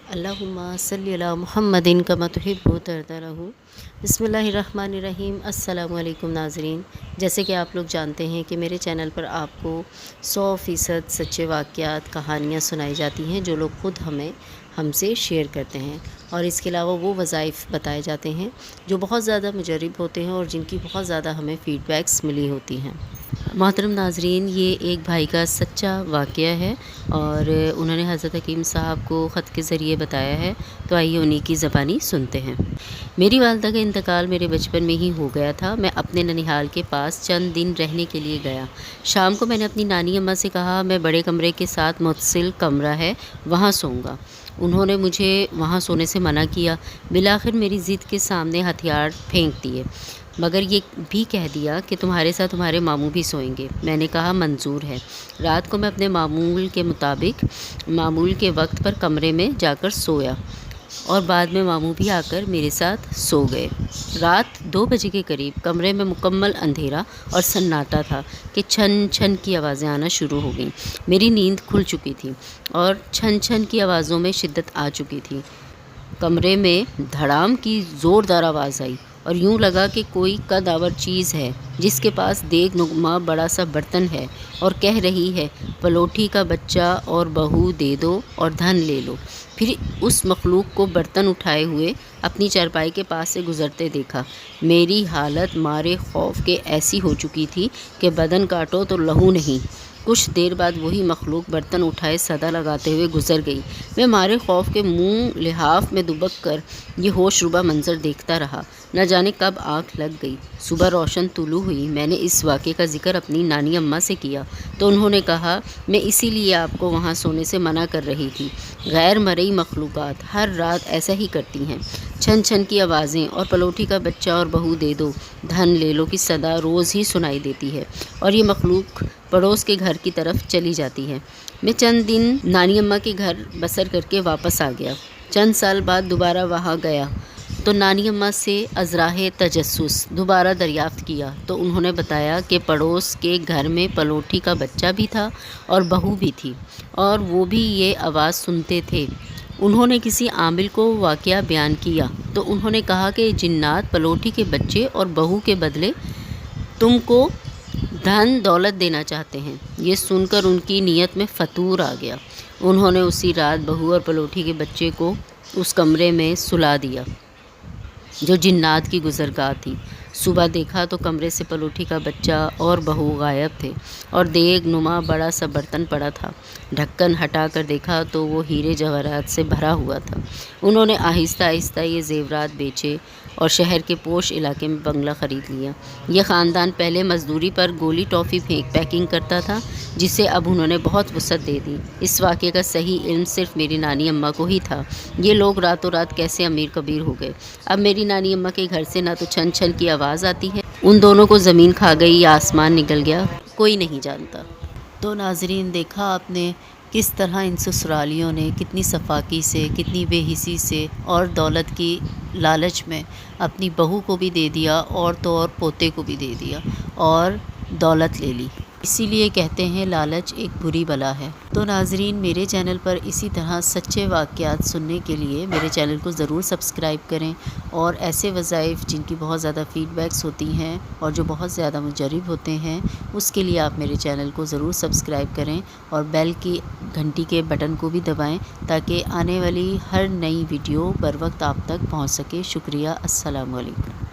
अल्लाहुम्मा सल्ली अला मुहम्मदिन कमा तुहिब्बु तरदरहू। बिस्मिल्लाहिर्रहमानिर्रहीम। अस्सलामु अलैकुम नाज़रीन, जैसे कि आप लोग जानते हैं कि मेरे चैनल पर आपको 100% सच्चे वाक़यात कहानियाँ सुनाई जाती हैं जो लोग ख़ुद हमसे शेयर करते हैं, और इसके अलावा वो वज़ाइफ बताए जाते हैं जो बहुत ज़्यादा मुजर्रिब होते हैं और जिनकी बहुत ज़्यादा हमें फ़ीडबैक्स मिली होती हैं। मोहतरम नाज़रीन, ये एक भाई का सच्चा वाक़या है और उन्होंने हज़रत हकीम साहब को ख़त के ज़रिए बताया है, तो आइए उन्हीं की ज़बानी सुनते हैं। मेरी वालिदा का इंतकाल मेरे बचपन में ही हो गया था। मैं अपने ननिहाल के पास चंद दिन रहने के लिए गया। शाम को मैंने अपनी नानी अम्मा से कहा, मैं बड़े कमरे के साथ मुत्तसिल कमरा है, वहाँ सोऊंगा। उन्होंने मुझे वहाँ सोने से मना किया। बिलाखिर मेरी ज़िद के सामने हथियार फेंक दिए, मगर ये भी कह दिया कि तुम्हारे साथ तुम्हारे मामू भी सोएंगे। मैंने कहा मंजूर है। रात को मैं अपने मामूल के मुताबिक मामूल के वक्त पर कमरे में जाकर सोया और बाद में मामू भी आकर मेरे साथ सो गए। रात 2 बजे के करीब कमरे में मुकम्मल अंधेरा और सन्नाटा था कि छन छन की आवाज़ें आना शुरू हो गईं। मेरी नींद खुल चुकी थी और छन छन की आवाज़ों में शिद्दत आ चुकी थी। कमरे में धड़ाम की ज़ोरदार आवाज़ आई और यूं लगा कि कोई कदावर चीज़ है जिसके पास देग नुमा बड़ा सा बर्तन है और कह रही है, पलोठी का बच्चा और बहू दे दो और धन ले लो। फिर उस मखलूक को बर्तन उठाए हुए अपनी चारपाई के पास से गुज़रते देखा। मेरी हालत मारे खौफ के ऐसी हो चुकी थी कि बदन काटो तो लहू नहीं। कुछ देर बाद वही मखलूक बर्तन उठाए सदा लगाते हुए गुजर गई। मैं मारे खौफ के मुंह लिहाफ में दुबक कर ये होशरुबा मंजर देखता रहा। न जाने कब आँख लग गई। सुबह रोशन तुलू हुई। मैंने इस वाक़े का जिक्र अपनी नानी अम्मा से किया तो उन्होंने कहा, मैं इसीलिए आपको वहाँ सोने से मना कर रही थी। गैर मरई मखलूक़ात हर रात ऐसा ही करती हैं। छन छन की आवाज़ें और पलोठी का बच्चा और बहू दे दो, धन ले लो की सदा रोज़ ही सुनाई देती है और ये मखलूक पड़ोस के घर की तरफ चली जाती है। मैं चंद दिन नानी अम्मा के घर बसर करके वापस आ गया। चंद साल बाद दोबारा वहाँ गया तो नानी अम्मा से अज़राहे तजस्सुस दोबारा दरियाफ़्त किया तो उन्होंने बताया कि पड़ोस के घर में पलोठी का बच्चा भी था और बहू भी थी और वो भी ये आवाज़ सुनते थे। उन्होंने किसी आमिल को वाक़या बयान किया तो उन्होंने कहा कि जिन्नात पलोठी के बच्चे और बहू के बदले तुमको धन दौलत देना चाहते हैं। ये सुनकर उनकी नीयत में फतूर आ गया। उन्होंने उसी रात बहू और पलोठी के बच्चे को उस कमरे में सुला दिया जो जिन्नात की गुज़रगाह थी। सुबह देखा तो कमरे से पलोठी का बच्चा और बहू गायब थे और देग नुमा बड़ा सा बर्तन पड़ा था। ढक्कन हटा कर देखा तो वो हीरे जवाहरात से भरा हुआ था। उन्होंने आहिस्ता आहिस्ता ये ज़ेवरात बेचे और शहर के पोश इलाके में बंगला ख़रीद लिया। यह ख़ानदान पहले मज़दूरी पर गोली टॉफ़ी पैकिंग करता था, जिसे अब उन्होंने बहुत वुसअत दे दी। इस वाक़े का सही इल्म सिर्फ़ मेरी नानी अम्मा को ही था। ये लोग रातों रात कैसे अमीर कबीर हो गए। अब मेरी नानी अम्मा के घर से ना तो छन छन की आवाज़ आती है, उन दोनों को ज़मीन खा गई या आसमान निकल गया, कोई नहीं जानता। तो नाज़रीन, देखा आपने किस तरह इन ससुरालियों ने कितनी सफाकी से, कितनी बेहिसी से और दौलत की लालच में अपनी बहू को भी दे दिया और तो और पोते को भी दे दिया और दौलत ले ली। इसीलिए कहते हैं लालच एक बुरी बला है। तो नाज़रीन, मेरे चैनल पर इसी तरह सच्चे वाक़यात सुनने के लिए मेरे चैनल को ज़रूर सब्सक्राइब करें और ऐसे वज़ाइफ जिनकी बहुत ज़्यादा फ़ीडबैक्स होती हैं और जो बहुत ज़्यादा मुजर्रिब होते हैं, उसके लिए आप मेरे चैनल को ज़रूर सब्सक्राइब करें और बेल की घंटी के बटन को भी दबाएं ताकि आने वाली हर नई वीडियो बर वक्त आप तक पहुँच सके। शुक्रिया। अस्सलामु अलैकुम।